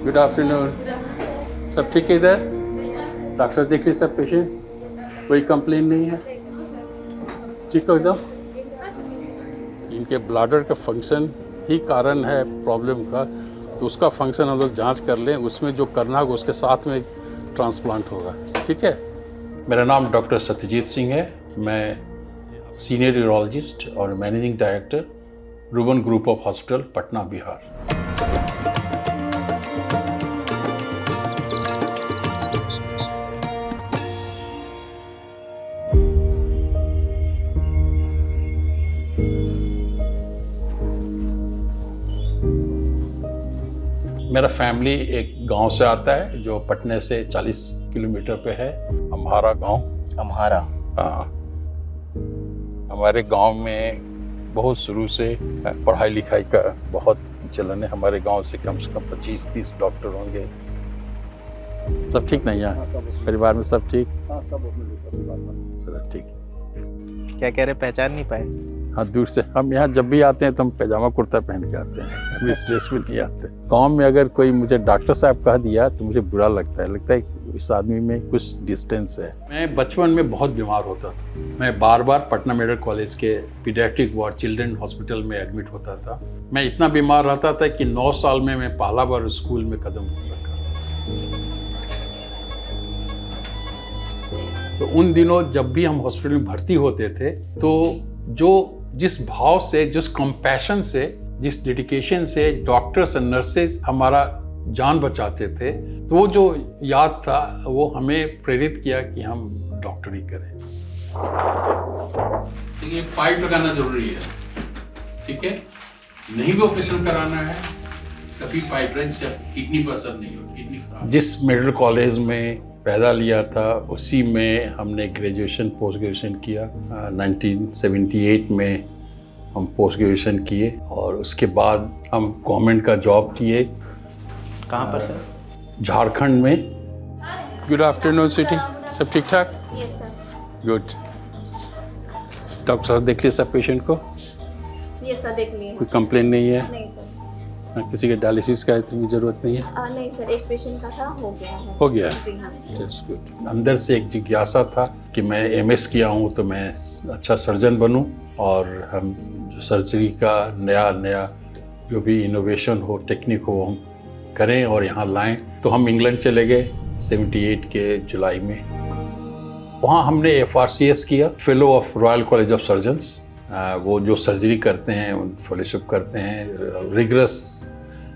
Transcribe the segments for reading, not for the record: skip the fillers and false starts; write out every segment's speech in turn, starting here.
Good afternoon. सब ठीक है इधर? डॉक्टर देख ली सब पेशेंट? कोई कंप्लेन नहीं है? ठीक हो एकदम? इनके ब्लैडर का फंक्शन ही कारण है प्रॉब्लम का, तो उसका फंक्शन हम लोग जांच कर लें, उसमें जो करना होगा उसके साथ में ट्रांसप्लांट होगा। ठीक है? मेरा नाम डॉक्टर सत्यजीत सिंह है। मैं सीनियर यूरोलॉजिस्ट और managing director Ruban group of hospital, Patna, Bihar. मेरा फैमिली एक गांव से आता है जो पटने से 40 किलोमीटर पे है, अम्हारा गांव। अम्हारा? हाँ। हमारे गांव में बहुत शुरू से पढ़ाई लिखाई का बहुत चलन है। हमारे गांव से कम 25-30 डॉक्टर होंगे। सब ठीक नहीं है? परिवार में सब ठीक? हाँ, सब चलो ठीक। क्या कह रहे, पहचान नहीं पाए? हाँ, दूर से। हम यहाँ जब भी आते हैं तो हम पैजामा कुर्ता पहन के आते हैं, हम इस ड्रेस में नहीं आते। गांव में अगर कोई मुझे डॉक्टर साहब कह दिया तो मुझे बुरा लगता है इस आदमी में कुछ डिस्टेंस है। मैं बचपन में बहुत बीमार होता था। मैं बार बार पटना मेडिकल कॉलेज के पीडियाट्रिक वार्ड चिल्ड्रन हॉस्पिटल में एडमिट होता था। मैं इतना बीमार रहता था कि 9 साल में मैं पहला बार स्कूल में कदम रखा। तो उन दिनों जब भी हम हॉस्पिटल में भर्ती होते थे तो जिस भाव से, जिस कंपैशन से, जिस डेडिकेशन से डॉक्टर्स और नर्सेज हमारा जान बचाते थे, तो वो जो याद था वो हमें प्रेरित किया कि हम डॉक्टरी करें। ये पाइप लगाना जरूरी है, ठीक है? नहीं भी ऑपरेशन कराना है तभी पाइप रेंज से किडनी पर असर नहीं हो, किडनी खराब। जिस मेडिकल कॉलेज में पैदा लिया था उसी में हमने ग्रेजुएशन पोस्ट ग्रेजुएशन किया। 1978 में हम पोस्ट ग्रेजुएशन किए और उसके बाद हम गवर्नमेंट का जॉब किए। कहाँ पर सर? झारखंड में। गुड आफ्टरनून सिटी, सब ठीक ठाक? Yes sir. गुड। डॉक्टर साहब देख लिए सब पेशेंट को? यस सर, देख लिए। कोई कंप्लेन नहीं है? नहीं सर। किसी के डायलिसिस का इतनी जरूरत नहीं है? नहीं सर, एक पेशेंट का था, हो गया है। हो गया? जी हाँ। That's good। अंदर से एक जिज्ञासा था कि मैं एमएस किया हूँ तो मैं अच्छा सर्जन बनूँ और हम जो सर्जरी का नया जो भी इनोवेशन हो, टेक्निक हो, हम करें और यहाँ लाएं। तो हम इंग्लैंड चले गए 78 के जुलाई में। वहाँ हमने FRCS किया, fellow of royal college of surgeons. वो जो सर्जरी करते हैं उन फेलोशिप करते हैं। रिगरस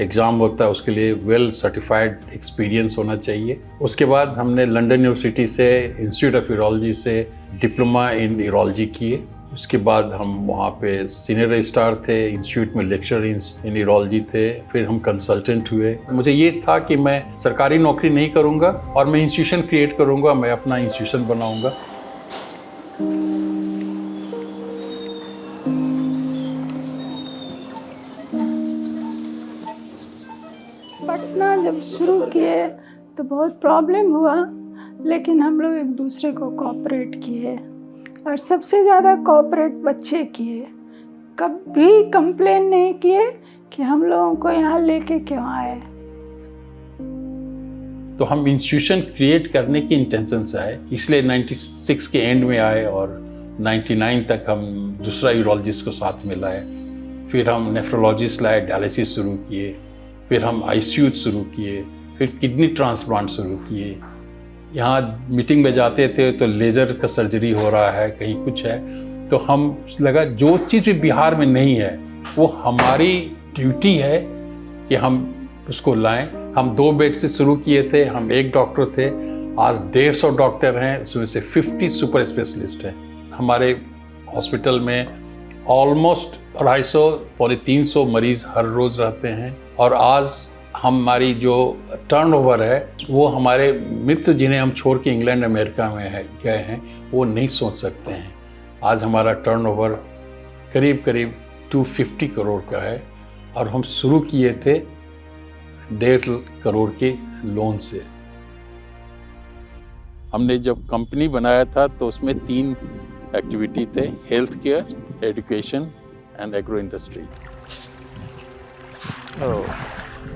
एग्ज़ाम होता है, उसके लिए वेल सर्टिफाइड एक्सपीरियंस होना चाहिए। उसके बाद हमने लंदन यूनिवर्सिटी से इंस्टीट्यूट ऑफ यूरोलॉजी से डिप्लोमा इन यूरोलॉजी किए। उसके बाद हम वहाँ पे सीनियर रजिस्ट्रार थे, इंस्टीट्यूट में लेक्चरर इन यूरोलॉजी थे। फिर हम कंसल्टेंट हुए। मुझे ये था कि मैं सरकारी नौकरी नहीं करूँगा और मैं इंस्टीट्यूशन क्रिएट करूँगा, मैं अपना इंस्टीट्यूशन बनाऊँगा। पटना जब शुरू किए तो बहुत प्रॉब्लम हुआ, लेकिन हम लोग एक दूसरे को कोऑपरेट किए और सबसे ज़्यादा कोऑपरेट बच्चे किए। कभी कंप्लेन नहीं किए कि हम लोगों को यहाँ लेके क्यों आए। तो हम इंस्टीट्यूशन क्रिएट करने की इंटेंशन से आए, इसलिए 96 के एंड में आए और 99 तक हम दूसरा यूरोलॉजिस्ट को साथ में लाए। फिर हम नेफ्रोलॉजिस्ट लाए, डायलिसिस शुरू किए। फिर हम ICU शुरू किए, फिर किडनी ट्रांसप्लांट शुरू किए। यहाँ मीटिंग में जाते थे तो लेज़र का सर्जरी हो रहा है, कहीं कुछ है, तो हम लगा जो चीज़ भी बिहार में नहीं है वो हमारी ड्यूटी है कि हम उसको लाएं। हम 2 बेड से शुरू किए थे, हम 1 डॉक्टर थे, आज 150 डॉक्टर हैं, उसमें से 50 सुपर स्पेशलिस्ट हैं। हमारे हॉस्पिटल में ऑलमोस्ट 250-300 मरीज़ हर रोज़ रहते हैं और आज हमारी जो टर्नओवर है वो हमारे मित्र जिन्हें हम छोड़ के इंग्लैंड अमेरिका में गए हैं वो नहीं सोच सकते हैं। आज हमारा टर्नओवर करीब 250 करोड़ का है और हम शुरू किए थे 1.5 करोड़ के लोन से। हमने जब कंपनी बनाया था तो उसमें 3 एक्टिविटी थे, health care, education and agro industry.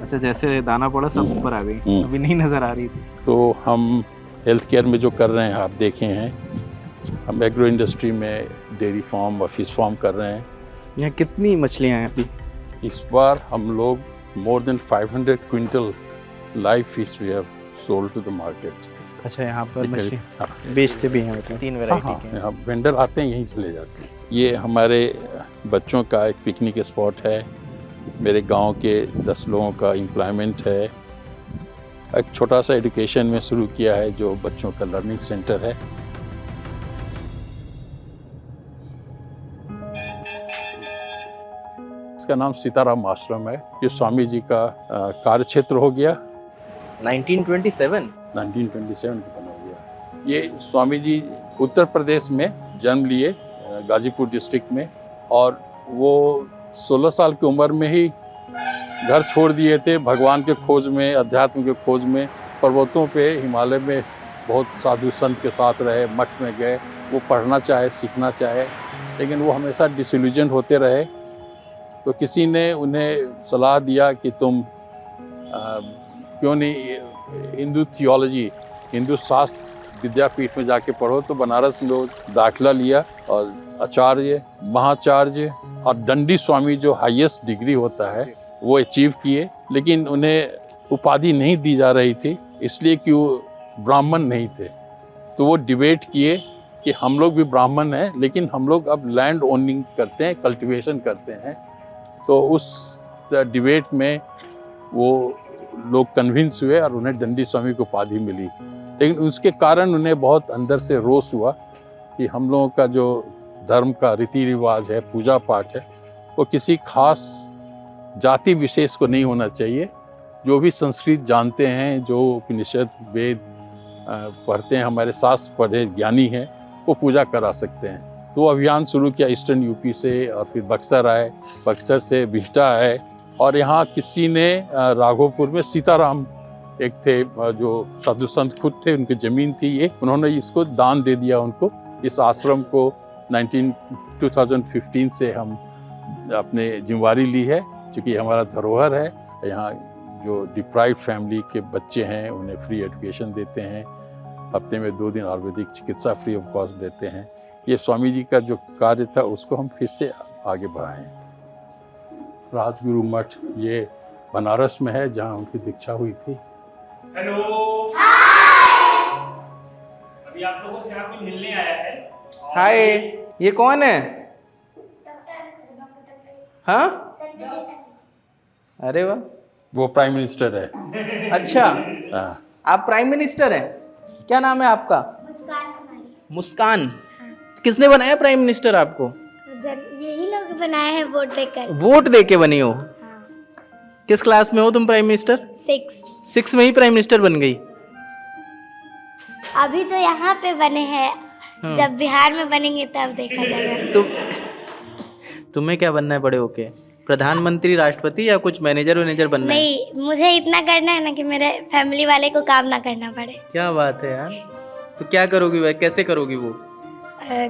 अच्छा, जैसे दाना पड़ा सब ऊपर आ गई, अभी नहीं नजर आ रही थी। तो हम हेल्थ केयर में जो कर रहे हैं आप देखे हैं, हम एग्रो इंडस्ट्री में डेयरी फार्म और फिश फार्म कर रहे हैं। यहाँ कितनी मछलियाँ हैं अभी? इस बार हम लोग more than 500 quintal live fish we have sold to the market. अच्छा, यहाँ पर मछली हाँ, बेचते भी हैं मतलब 3 हाँ, वैरायटी के। यहाँ वेंडर आते हैं, यहीं से ले जाते हैं। ये हमारे बच्चों का एक पिकनिक स्पॉट है, मेरे गांव के 10 लोगों का एम्प्लॉयमेंट है। एक छोटा सा एजुकेशन में शुरू किया है जो बच्चों का लर्निंग सेंटर है। इसका नाम सीताराम आश्रम है। ये स्वामी जी का कार्य क्षेत्र हो गया। 1927 को बना हुआ। ये स्वामी जी उत्तर प्रदेश में जन्म लिए, गाजीपुर डिस्ट्रिक्ट में, और वो 16 साल की उम्र में ही घर छोड़ दिए थे भगवान के खोज में, अध्यात्म के खोज में। पर्वतों पे हिमालय में बहुत साधु संत के साथ रहे, मठ में गए, वो पढ़ना चाहे, सीखना चाहे, लेकिन वो हमेशा डिसइल्यूजन होते रहे। तो किसी ने उन्हें सलाह दिया कि तुम क्यों नहीं हिंदू थियोलॉजी, हिंदू शास्त्र विद्यापीठ में जाके पढ़ो। तो बनारस में दाखिला लिया और आचार्य, महाचार्य और दंडी स्वामी जो हाईएस्ट डिग्री होता है वो अचीव किए। लेकिन उन्हें उपाधि नहीं दी जा रही थी, इसलिए कि वो ब्राह्मण नहीं थे। तो वो डिबेट किए कि हम लोग भी ब्राह्मण हैं, लेकिन हम लोग अब लैंड ओनिंग करते हैं, कल्टीवेशन करते हैं। तो उस डिबेट में वो लोग कन्विंस हुए और उन्हें दंडी स्वामी को उपाधि मिली। लेकिन उसके कारण उन्हें बहुत अंदर से रोष हुआ कि हम लोगों का जो धर्म का रीति रिवाज है, पूजा पाठ है, वो किसी खास जाति विशेष को नहीं होना चाहिए। जो भी संस्कृत जानते हैं, जो उपनिषद वेद पढ़ते हैं, हमारे शास्त्र पढ़े ज्ञानी हैं, वो पूजा करा सकते हैं। तो अभियान शुरू किया ईस्टर्न यूपी से, और फिर बक्सर आए, बक्सर से बिहटा आए, और यहाँ किसी ने राघोपुर में सीताराम एक थे जो साधु संत खुद थे, उनकी ज़मीन थी ये, उन्होंने इसको दान दे दिया उनको। इस आश्रम को 2015 से हम अपने जिम्मेवारी ली है, क्योंकि हमारा धरोहर है। यहाँ जो डिप्राइव्ड फैमिली के बच्चे हैं उन्हें फ्री एजुकेशन देते हैं, हफ्ते में 2 दिन आयुर्वेदिक चिकित्सा फ्री ऑफ कॉस्ट देते हैं। ये स्वामी जी का जो कार्य था उसको हम फिर से आगे बढ़ाएं। राजगुरु मठ ये बनारस में है, जहाँ उनकी दीक्षा हुई थी। हेलो, अभी आप लोगों से यहाँ कोई मिलने आया है। हाय, ये कौन है? हाँ, अरे वाह, वो प्राइम मिनिस्टर है। अच्छा, हाँ। आप प्राइम मिनिस्टर हैं? क्या नाम है आपका? मुस्कान। किसने बनाया प्राइम मिनिस्टर आपको? यही लोग बनाए हैं वोट देकर। वोट दे के बनी हो? हाँ। किस क्लास में हो तुम प्राइम मिनिस्टर? 6 में ही प्राइम मिनिस्टर बन गई? अभी तो यहाँ पे बने हैं, जब बिहार में बनेंगे तब देखा जाएगा। तुम्हें क्या बनना है बड़े होके? प्रधानमंत्री, राष्ट्रपति, या कुछ मैनेजर वैनेजर बनना है? नहीं, मुझे इतना करना है ना कि मेरे फैमिली वाले को काम ना करना पड़े। क्या बात है यार। तो क्या करोगी वह, कैसे करोगी वो?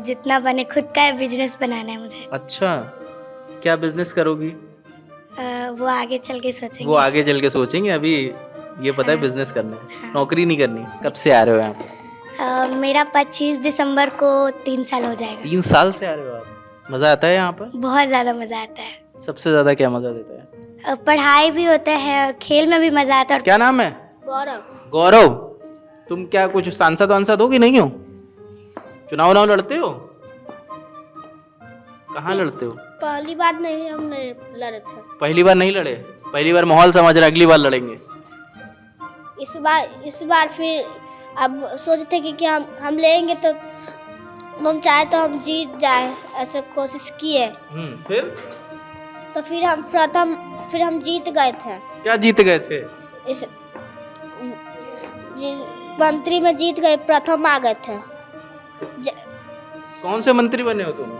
जितना बने, खुद का बिजनेस बनाना है मुझे। अच्छा, क्या बिजनेस करोगी? वो आगे चल के सोचेंगे। वो आगे चल के सोचेंगे, अभी ये पता है बिजनेस करना है। हाँ। नौकरी नहीं करनी। कब से आ रहे हो यहाँ? मेरा 25 दिसंबर को 3 साल हो जाएगा। 3 साल से आ रहे हो आप? मजा आता है यहाँ पर? बहुत ज्यादा मजा आता है। सबसे ज्यादा क्या मजा देता है? पढ़ाई भी होता है, खेल में भी मजा आता है। क्या नाम है? गौरव। गौरव, तुम क्या कुछ सांसद वांसद हो कि नहीं हो? चुनाव लड़ते हो? कहाँ लड़ते हो? पहली बार नहीं हम लड़े थे। पहली बार नहीं लड़े? पहली बार माहौल समझ रहे, अगली बार लड़ेंगे। इस बार फिर अब सोचते कि हम लेंगे तो हम चाहे तो हम जीत जाए, ऐसे कोशिश किए। फिर? तो फिर हम जीत गए थे। क्या जीत गए थे? इस मंत्री में जीत गए, प्रथम आ गए थे। कौन से मंत्री बने हो तुम?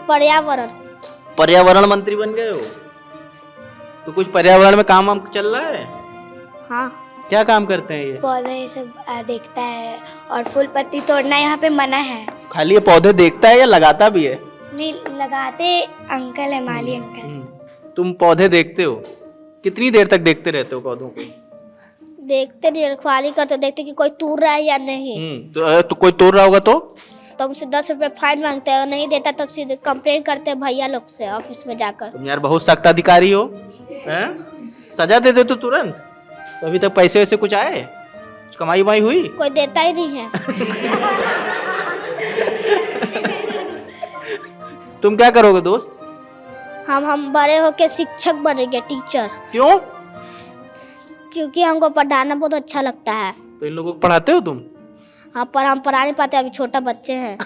पर्यावरण मंत्री बन गए हो? तो कुछ पर्यावरण में काम वाम चल रहा है? हाँ। क्या काम करते हैं ये? पौधे सब देखता है, और फूल पत्ती तोड़ना यहाँ पे मना है। खाली ये पौधे देखता है या लगाता भी है? नहीं, लगाते अंकल है, माली अंकल। तुम पौधे देखते हो? कितनी देर तक देखते रहते हो पौधों को? देखते नहीं, रखवाली करते, देखते कि कोई तोड़ रहा है या नहीं। तो कोई तोड़ रहा होगा तो हमसे 10 रुपए फाइन मांगते हैं, और नहीं देता तो सीधे कंप्लेंट करते हैं भैया लोग से ऑफिस में जाकर। तुम यार बहुत सख्त अधिकारी हो, हैं? सजा दे दे तो तुरंत। तो अभी तक पैसे वैसे कुछ आए, कुछ कमाई वमाई हुई? कोई देता ही नहीं है। तुम क्या करोगे दोस्त? हम बड़े होके शिक्षक बनेंगे, टीचर। क्यों? क्योंकि हमको पढ़ाना बहुत अच्छा लगता है। तो इन लोगों को पढ़ाते हो तुम? हाँ, पर हम पढ़ा नहीं पाते, अभी छोटा बच्चे हैं।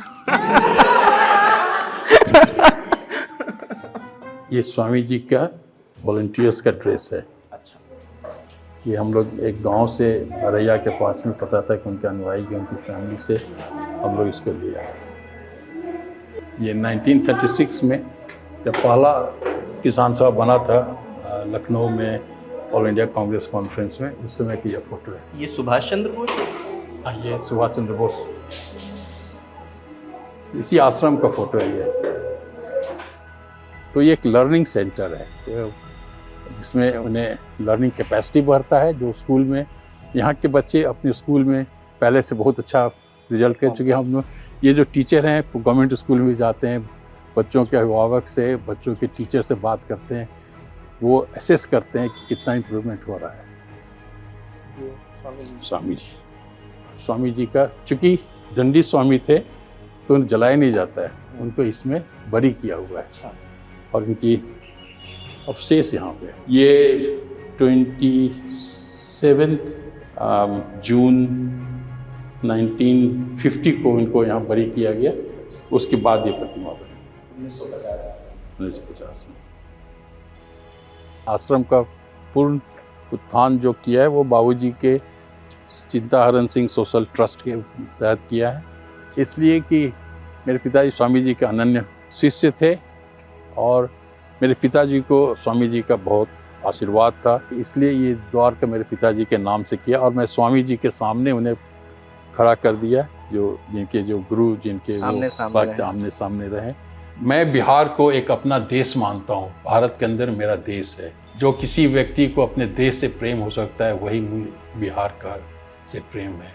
ये स्वामी जी का वॉलंटियर्स का ड्रेस है। ये हम लोग एक गांव से अरैया के पास में पता था कि उनके अनुयायी की उनकी फैमिली से हम लोग इसको लिया। ये 1936 में जब पहला किसान सभा बना था लखनऊ में ऑल इंडिया कांग्रेस कॉन्फ्रेंस में, उस समय की यह फोटो है। ये सुभाष चंद्र बोस? हाँ, ये सुभाष चंद्र बोस, इसी आश्रम का फोटो है ये। तो ये एक लर्निंग सेंटर है जिसमें उन्हें लर्निंग कैपेसिटी बढ़ता है। जो स्कूल में यहाँ के बच्चे अपने स्कूल में पहले से बहुत अच्छा रिजल्ट कर चुके हैं। हम ये जो टीचर हैं गवर्नमेंट स्कूल में जाते हैं, बच्चों के अभिभावक से, बच्चों के टीचर से बात करते हैं, वो असेस करते हैं कि कितना इम्प्रूवमेंट हो रहा है। स्वामी जी का चूँकि दंडी स्वामी थे तो उन्हें जलाया नहीं जाता है, उनको इसमें बरी किया हुआ है। और उनकी अवशेष यहाँ पे ये 27 जून 1950 को इनको यहाँ बरी किया गया। उसके बाद ये प्रतिमा बनी 1950 में। आश्रम का पूर्ण उत्थान जो किया है वो बाबूजी के चिंताहरण सिंह सोशल ट्रस्ट के तहत किया है, इसलिए कि मेरे पिताजी स्वामी जी के अनन्य शिष्य थे और मेरे पिताजी को स्वामी जी का बहुत आशीर्वाद था, इसलिए ये द्वार का मेरे पिताजी के नाम से किया। और मैं स्वामी जी के सामने उन्हें खड़ा कर दिया, जो जिनके जो गुरु जिनके आमने सामने रहे। मैं बिहार को एक अपना देश मानता हूँ, भारत के अंदर मेरा देश है। जो किसी व्यक्ति को अपने देश से प्रेम हो सकता है वही मूल बिहार का से प्रेम है।